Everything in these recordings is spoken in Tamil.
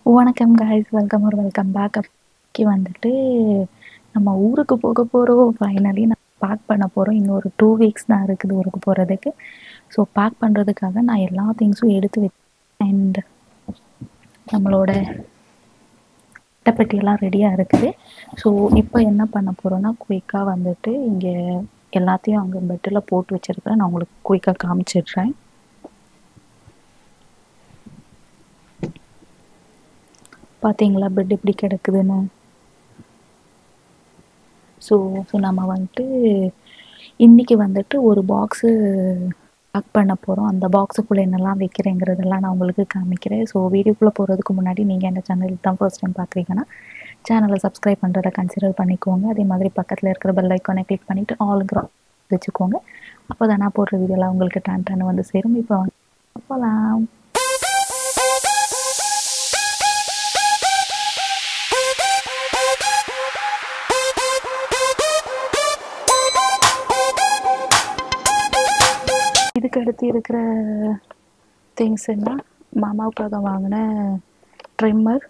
வணக்கம் guys, வெல்கம் பேக். அப்படி வந்துட்டு நம்ம ஊருக்கு போக போகிறோம். ஃபைனலி நான் பேக் பண்ண போகிறோம். இன்னொரு 2 வீக்ஸ் தான் இருக்குது ஊருக்கு போகிறதுக்கு. ஸோ பேக் பண்ணுறதுக்காக நான் எல்லா திங்ஸும் எடுத்து வச்சேன். அண்ட் நம்மளோட அட்டைப்பெட்டியெல்லாம் ரெடியாக இருக்குது. ஸோ இப்போ என்ன பண்ண போகிறோன்னா, குயிக்காக வந்துட்டு இங்கே எல்லாத்தையும் அங்கே பெட்டில் போட்டு வச்சுருக்கிறேன். நான் உங்களுக்கு குயிக்காக காமிச்சிடுறேன். பார்த்தீங்களா பெட் எப்படி கிடக்குதுன்னு. ஸோ நம்ம வந்துட்டு இன்றைக்கி வந்துட்டு ஒரு பாக்ஸு பேக் பண்ண போகிறோம். அந்த பாக்ஸுக்குள்ளே என்னெல்லாம் வைக்கிறேங்கிறதெல்லாம் நான் உங்களுக்கு காமிக்கிறேன். ஸோ வீடியோக்குள்ளே போகிறதுக்கு முன்னாடி நீங்கள் என்ன சேனலுக்கு தான் ஃபர்ஸ்ட் டைம் பார்க்குறீங்கன்னா சேனலை சப்ஸ்கிரைப் பண்ணுறதை கன்சிடர் பண்ணிக்கோங்க. அதே மாதிரி பக்கத்தில் இருக்கிற பெல் ஐக்கானை கிளிக் பண்ணிவிட்டு ஆல்கிற வச்சுக்கோங்க. அப்போ தான் நான் போடுற வீடியோலாம் உங்களுக்கு டான்னு வந்து சேரும். இப்போ போகலாம். இதுக்கு அடுத்து இருக்கிற திங்ஸ் என்ன, மாமாவுக்காக வாங்கின ட்ரிம்மர்,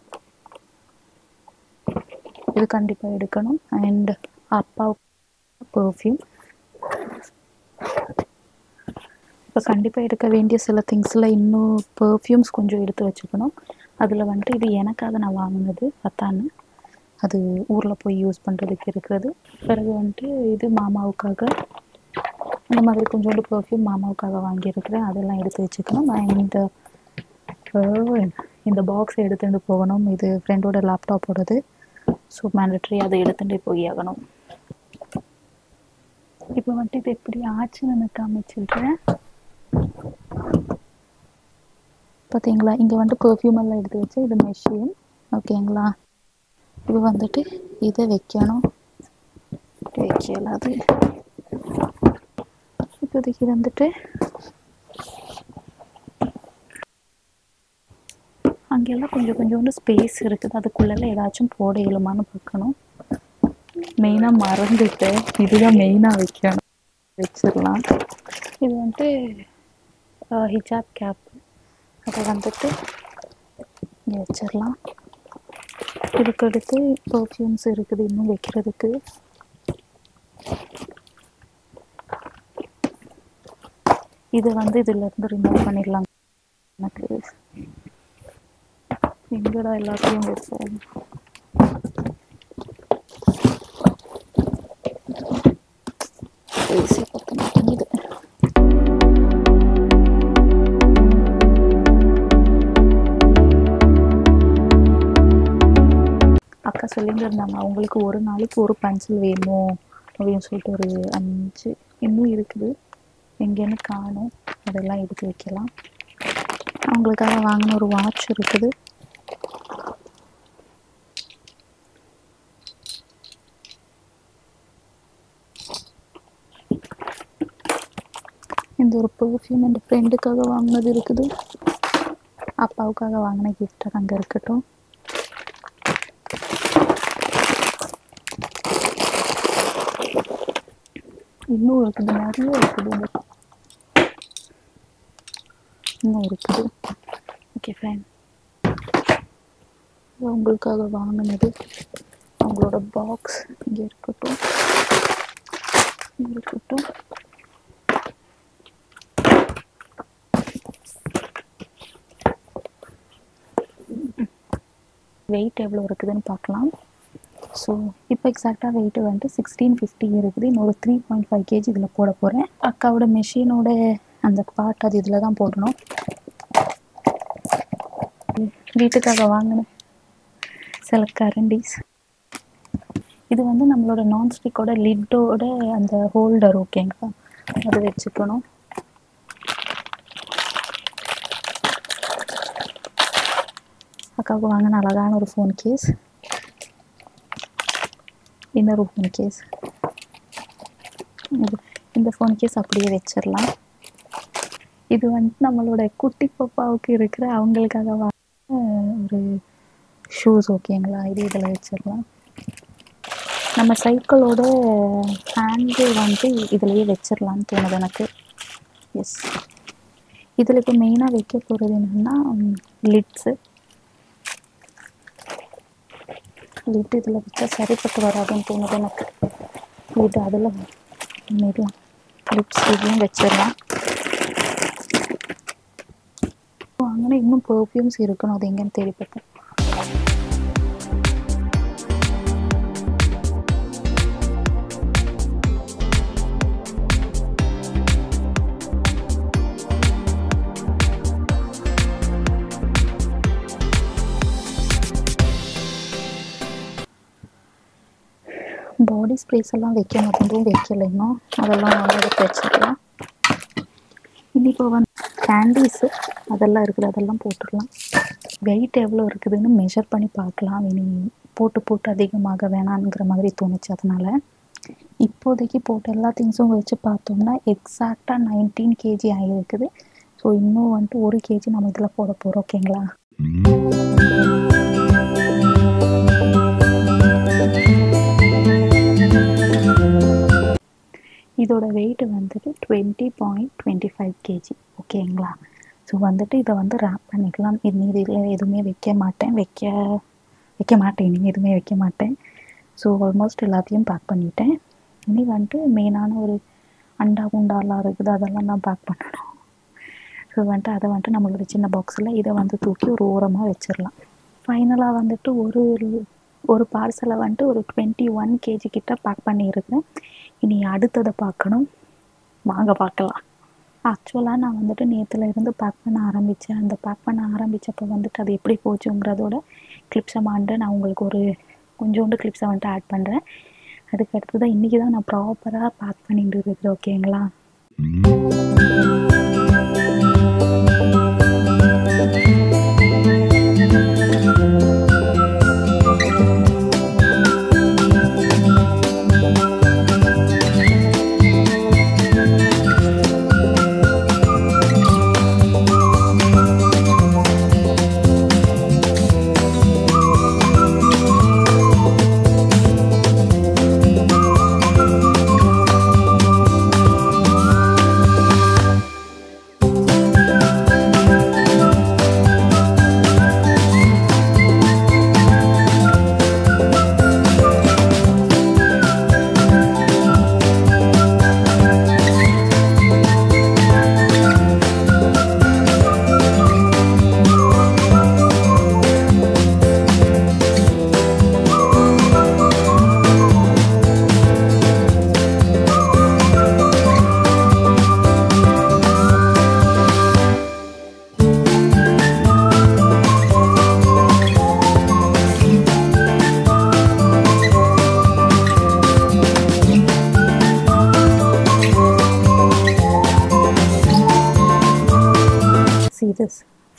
இது கண்டிப்பாக எடுக்கணும். அண்ட் அப்பாவுக்கு பர்ஃப்யூம். இப்போ கண்டிப்பாக எடுக்க வேண்டிய சில திங்ஸில் இன்னும் பர்ஃப்யூம்ஸ் கொஞ்சம் எடுத்து வச்சுக்கணும். அதில் வந்துட்டு இது எனக்காக நான் வாங்கினது பத்தான்னு, அது ஊரில் போய் யூஸ் பண்ணுறதுக்கு இருக்கிறது. பிறகு வந்துட்டு இது மாமாவுக்காக, இந்த மாதிரி கொஞ்சோண்டு பர்ஃப்யூம் மாமாவுக்காக வாங்கியிருக்கிறேன், அதெல்லாம் எடுத்து வச்சுக்கணும். அண்ட் இந்த பாக்ஸை எடுத்துகிட்டு போகணும். இது ஃப்ரெண்டோட லேப்டாப்போடது. ஸோ மேண்டட்ரி அதை எடுத்துகிட்டு போய் ஆகணும். இப்போ வந்துட்டு இது எப்படி ஆச்சுன்னு நான் காமிச்சிடுறேன். பார்த்தீங்களா, இங்கே வந்துட்டு பர்ஃப்யூம் எல்லாம் எடுத்து வச்சு இது மெஷின். ஓகேங்களா, இது வந்துட்டு இதை வைக்கணும். வைக்கலாது இப்போதைக்கு வந்துட்டு அங்கெல்லாம் கொஞ்சோண்டு ஸ்பேஸ் இருக்குது. அதுக்குள்ளெல்லாம் ஏதாச்சும் போட இயலுமான்னு பார்க்கணும். மெயினாக மறந்துட்டு இதுதான் மெயினாக வைக்கணும். வச்சிடலாம். இது வந்துட்டு ஹிஜாப் கேப், அதை வந்துட்டு இங்கே வச்சிடலாம். இதுக்கு அடுத்து பர்ஃப்யூம்ஸ் இருக்குது இன்னும் வைக்கிறதுக்கு. இது வந்து இதிலேருந்து ரிமூவ் பண்ணிடலாம். எனக்கு எங்கடா எல்லாத்தையும் வைப்போம். பேசி பற்ற மாட்டேங்குது. அக்கா சொல்லிட்டு இருந்தாங்க அவங்களுக்கு ஒரு நாளைக்கு ஒரு பென்சில் வேணும் அப்படின்னு சொல்லிட்டு ஒரு 5 இன்னும் இருக்குது. எங்கேன்னு காணும், அதெல்லாம் எடுத்து வைக்கலாம். அவங்களுக்காக வாங்கின ஒரு வாட்ச் இருக்குது. இந்த ஒரு பர்ஃப்யூம் என் ஃப்ரெண்டுக்காக வாங்கினது இருக்குது. அப்பாவுக்காக வாங்கின கிஃப்ட் அங்கே இருக்கட்டும். இன்னும் இருக்குது, நிறைய இருக்குது, இன்னும் இருக்குது. Okay fine. அவங்களுக்காக வாங்கினது அவங்களோட பாக்ஸ் இங்கே இருக்கட்டும். வெயிட் எவ்வளோ இருக்குதுன்னு பார்க்கலாம். ஸோ இப்போ எக்ஸாக்டாக வெயிட்டு வந்துட்டு 1650 இருக்குது. இன்னொரு 3.5 kg இதில் போட போகிறேன். அக்காவோட மெஷினோட அந்த பார்ட் அது இதில் தான் போடணும். வீட்டுக்காக வாங்கினேன் சில கரண்டிஸ். இது வந்து நம்மளோட நான்ஸ்டிக்கோட லிட்டோட அந்த ஹோல்டர். ஓகேங்களா, அது வச்சுக்கணும். அக்காவுக்கு வாங்கின அழகான ஒரு ஃபோன் கேஸ், இன்னொரு ஃபோன் கேஸ். இந்த ஃபோன் கேஸ் அப்படியே வச்சிடலாம். இது வந்துட்டு நம்மளோட குட்டி பாப்பாவுக்கு இருக்கிற அவங்களுக்காக வாங்கின ஒரு ஷூஸ். ஓகேங்களா, இது இதில் வச்சிடலாம். நம்ம சைக்கிளோட ஹேண்டில் வந்துட்டு இதிலையே வச்சிடலான்னு தோணுது எனக்கு. எஸ், இதில் இப்போ மெயினாக வைக்க போகிறது என்னென்னா லிட்ஸு. லிட்டு இதில் வச்சா சரிப்பட்டு வராதுன்னு தோணுது எனக்கு. இது அதில் பண்ணிடலாம். லிப்ஸ்டிக்கையும் வச்சிடலாம். வாங்கினா இன்னும் பெர்ஃப்யூம்ஸ் இருக்கணும், அது எங்கேன்னு தேடி பார்த்தேன். பாடி ஸ்ப்ரேஸ் எல்லாம் வைக்க மாட்டேன், வைக்கல இன்னும். அதெல்லாம் எடுத்து வச்சுக்கலாம். இப்போ வந்து கேண்டீஸு அதெல்லாம் இருக்குது, அதெல்லாம் போட்டுடலாம். வெயிட் எவ்வளோ இருக்குதுன்னு மெஷர் பண்ணி பார்க்கலாம். இனி போட்டு அதிகமாக வேணாங்கிற மாதிரி தோணுச்சு. அதனால் இப்போதைக்கு போட்ட எல்லா திங்ஸும் வச்சு பார்த்தோம்னா எக்ஸாக்டாக 19 kg ஆகிருக்குது. ஸோ இன்னும் வந்துட்டு 1 kg நம்ம இதில் போட போகிறோம். ஓகேங்களா? இதோட வெயிட் வந்துட்டு 20.25 kg. ஓகேங்களா? ஸோ வந்துட்டு இதை வந்து ரேப் பண்ணிக்கலாம். இதில் எதுவுமே வைக்க மாட்டேன், இனிமேல் எதுவுமே வைக்க மாட்டேன். ஸோ ஆல்மோஸ்ட் எல்லாத்தையும் பேக் பண்ணிட்டேன். இனி வந்துட்டு மெயினான ஒரு அண்டா குண்டாலாம் இருக்குது, அதெல்லாம் நான் பேக் பண்ணணும். ஸோ வந்துட்டு அதை வந்துட்டு நம்மளோட சின்ன பாக்ஸில் இதை வந்து தூக்கி ஒரு ஓரமாக வச்சிடலாம். ஃபைனலாக வந்துட்டு ஒரு பார்சலை வந்துட்டு ஒரு 21 kg கிட்ட பேக் பண்ணியிருக்கேன். இனி அடுத்ததை பார்க்கணும், வாங்க பார்க்கலாம். ஆக்சுவலாக நான் வந்துட்டு நேற்றுல இருந்து பேக் பண்ண ஆரம்பித்தேன். அந்த பேக் பண்ண ஆரம்பித்தப்போ வந்துட்டு அது எப்படி போச்சுங்கிறதோட கிளிப்ஸை நான் உங்களுக்கு ஒரு கொஞ்சோண்டு கிளிப்ஸை வந்துட்டு ஆட் பண்ணுறேன். அதுக்கு அடுத்து தான் இன்றைக்கி தான் நான் ப்ராப்பராக பேக் பண்ணிட்டு இருக்கிறேன். ஓகேங்களா?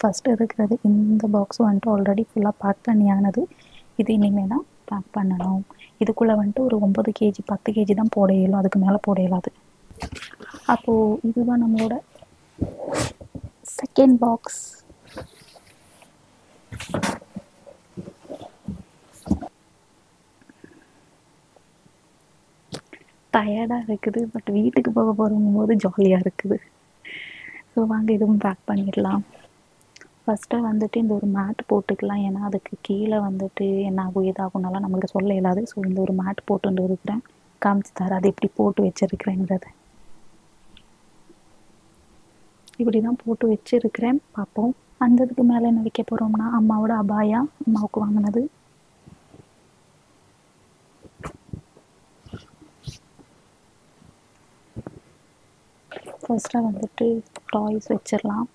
ஃபஸ்ட்டு இருக்கிறது இந்த பாக்ஸ் வந்துட்டு ஆல்ரெடி ஃபுல்லாக பேக் பண்ணியானது. இது இனிமேல் தான் பேக் பண்ணணும். இதுக்குள்ளே வந்துட்டு ஒரு 9 kg 10 kg தான் போட இயலும், அதுக்கு மேலே போட இயலாது. அப்போது இதுதான் நம்மளோட செகண்ட் பாக்ஸ். டயர்டாக இருக்குது, பட் வீட்டுக்கு போக போகும்போது ஜாலியாக இருக்குது. ஸோ வாங்க இதுவும் பேக் பண்ணிடலாம். ஃபஸ்ட்டு வந்துட்டு இந்த ஒரு மேட் போட்டுக்கலாம். ஏன்னா அதுக்கு கீழே வந்துட்டு என்ன ஆகும் ஏதாகும்னாலாம் நம்மளுக்கு சொல்ல இயலாது. ஸோ இந்த ஒரு மேட் போட்டு இருக்கிறேன், காமிச்சு தரேன் அது எப்படி போட்டு வச்சுருக்கிறேங்கிறத. இப்படி தான் போட்டு வச்சுருக்கிறேன், பார்ப்போம். அந்த இதுக்கு மேலே என்ன வைக்க போகிறோம்னா அம்மாவோட அபாயா, அம்மாவுக்கு வாங்கினது. ஃபர்ஸ்ட்டாக வந்துட்டு டாய்ஸ் வச்சிடலாம்.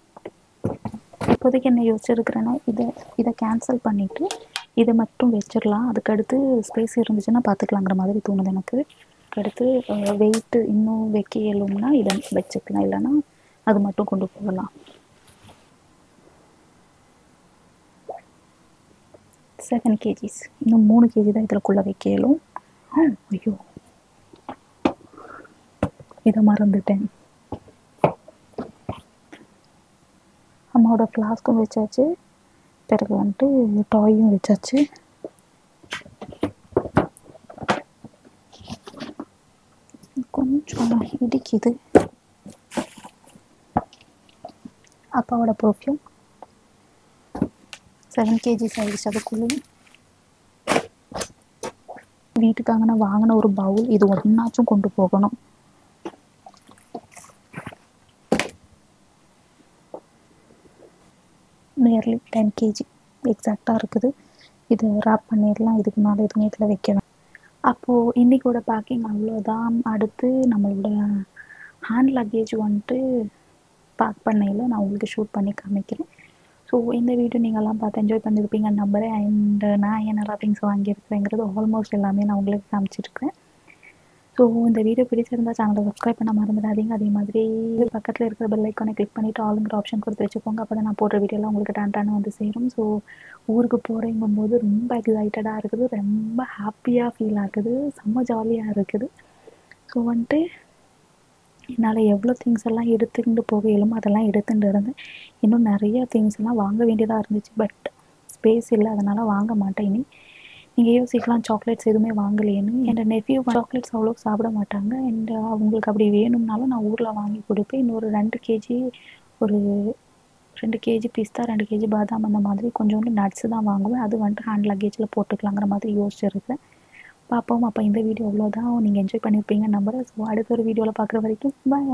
இப்போதைக்கு என்ன யோசிச்சிருக்கிறேன்னா இதை கேன்சல் பண்ணிவிட்டு இதை மட்டும் வச்சிடலாம். அதுக்கடுத்து ஸ்பேஸ் இருந்துச்சுன்னா பார்த்துக்கலாங்கிற மாதிரி தோணுது எனக்கு. அதுக்கடுத்து வெயிட்டு இன்னும் வைக்க இயலும்னா இதை வச்சுக்கலாம், இல்லைன்னா அது மட்டும் கொண்டு போகலாம். 7 kg, இன்னும் 3 kg தான் இதுக்குள்ளே வைக்க இயலும். ஐயோ, இதை மறந்துட்டேன். அம்மாவோட ஃப்ளாஸ்க்கும் வச்சாச்சு, பிறகு வந்துட்டு டாயும் வச்சாச்சு. கொஞ்சம் இடிக்குது. அப்பாவோட பர்ஃப்யூம் 7 kg ஆகிடுச்சு அதுக்குள்ளேயும். வீட்டுக்காக நான் வாங்கின ஒரு பவுல், இது ஒன்றாச்சும் கொண்டு போகணும். நியர்லி 10 kg எக்ஸாக்டாக இருக்குது. இது ரேப் பண்ணிடலாம். இதுக்கு மேலே எதுவுமே இதில் வைக்கணும். அப்போது இன்றைக்கோட பேக்கிங் அவ்வளோதான். அடுத்து நம்மளோட ஹேண்ட் லக்கேஜ் வந்துட்டு பேக் பண்ணையில் நான் உங்களுக்கு ஷூட் பண்ணி காமிக்கிறேன். ஸோ இந்த வீடியோ நீங்கள்லாம் பார்த்து என்ஜாய் பண்ணியிருப்பீங்கன்னு நம்புகிறேன். அண்ட் நான் என்னெல்லாம் திங்ஸ் வாங்கியிருக்கிறேங்கிறது ஆல்மோஸ்ட் எல்லாமே நான் உங்களுக்கு காமிச்சிருக்கிறேன். ஸோ இந்த வீடியோ பிடிச்சிருந்தா சேனலை சப்ஸ்கிரைப் பண்ண மறந்துடாதீங்க. அதே மாதிரி பக்கத்தில் இருக்கிற பெல் ஐக்கானை கிளிக் பண்ணிவிட்டு ஆளுங்கிற ஆப்ஷன் கொடுத்து வச்சுக்கோங்க. அப்போ தான் நான் போடுற வீடியோலாம் உங்களுக்கு டான்டான வந்து சேரும். ஸோ ஊருக்கு போகிறேங்கும்போது ரொம்ப எக்ஸைட்டடாக இருக்குது, ரொம்ப ஹாப்பியாக ஃபீல் ஆகுது, செம்ம ஜாலியாக இருக்குது. ஸோ வந்துட்டு என்னால் எவ்வளோ திங்ஸ் எல்லாம் எடுத்துக்கிட்டு போக இயலுமோ அதெல்லாம் எடுத்துகிட்டு இருந்தேன். இன்னும் நிறைய திங்ஸ் எல்லாம் வாங்க வேண்டியதாக இருந்துச்சு, பட் ஸ்பேஸ் இல்லை, அதனால் வாங்க மாட்டேன். இனி நீங்கள் யோசிக்கலாம் சாக்லேட்ஸ் எதுவுமே வாங்கலையேன்னு. என் நெஃப்யூ சாக்லேட்ஸ் அவ்வளோ சாப்பிட மாட்டாங்க. அண்ட் அவங்களுக்கு அப்படி வேணும்னாலும் நான் ஊரில் வாங்கி கொடுப்பேன். இன்னொரு 2 kg ஒரு 2 kg பிஸ்தா, 2 kg பாதாம், அந்த மாதிரி கொஞ்சோண்டு நட்ஸு தான் வாங்குவேன். அது வந்துட்டு ஹேண்ட் லக்கேஜில் போட்டுக்கலாங்கிற மாதிரி யோசிச்சிருக்கேன். பார்ப்போம். அப்போ இந்த வீடியோ அவ்வளோதான். நீங்கள் என்ஜாய் பண்ணியிருப்பீங்கன்னு நம்புகிறேன். ஸோ அடுத்த ஒரு வீடியோவில் பார்க்குற வரைக்கும் பாய்.